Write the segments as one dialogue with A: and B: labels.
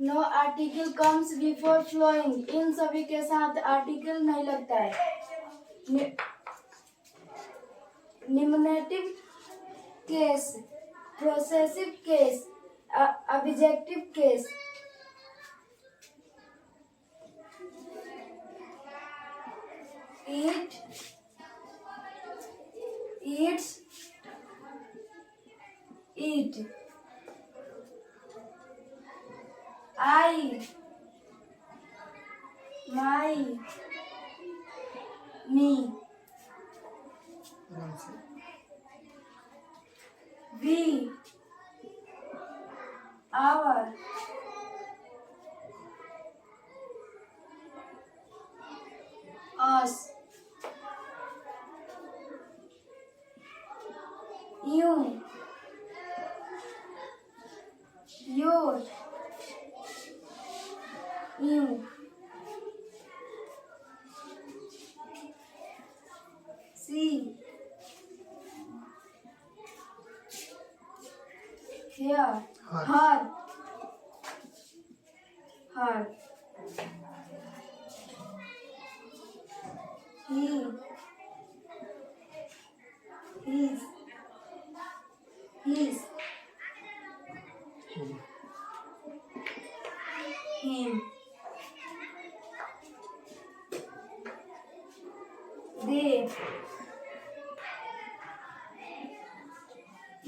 A: No article comes before flowing, इन सभी के साथ आर्टिकल नहीं लगता है। निम्नलिखित case, possessive case, objective case. Eat, eats, eat. I, my, me. We, our. Us. You, your, you. See, here, her, her. He, his, his. Him. They.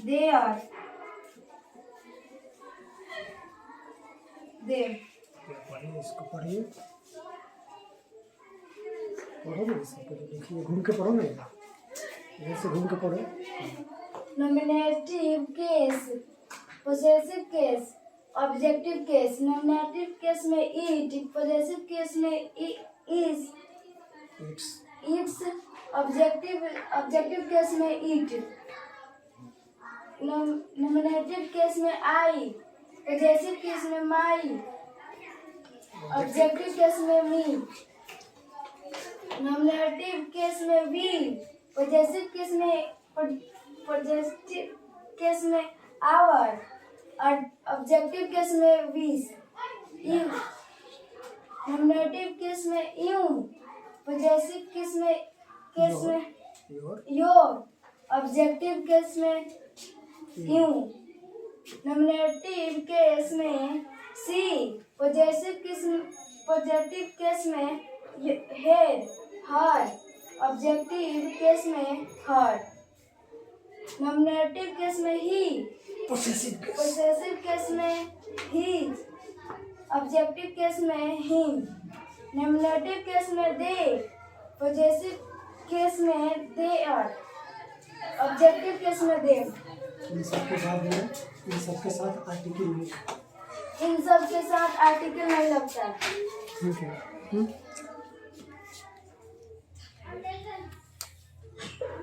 A: They are. They.
B: पढ़िए, इसको पढ़िए। पढ़ो ना, इसको पहले देखिए, घूम के पढ़ो ना, इधर से घूम के पढ़ो।
A: Nominative case, possessive case, objective case। Nominative case में it, possessive case में is, its, objective case में it। Nominative case में I, possessive case में my, objective case में me। Nominative case में we, possessive case में our, और objective case में वीस। नॉमिनेटिव केस में यू, पॉजिटिव केस में योर, ऑब्जेक्टिव केस में यू। नॉमिनेटिव केस में सी, पॉजिटिव केस में हेड, हर, ऑब्जेक्टिव केस में हर। नॉमिनेटिव केस में ही, पोसेसिव केस में हिज, ऑब्जेक्टिव केस में हिम। नॉमिनेटिव केस में दे, पॉजिटिव केस में दे आर, ऑब्जेक्टिव केस में देम।
B: इन सब के साथ आर्टिकल नहीं।
A: इन सब के साथ आर्टिकल नहीं लगता।
B: ठीक है।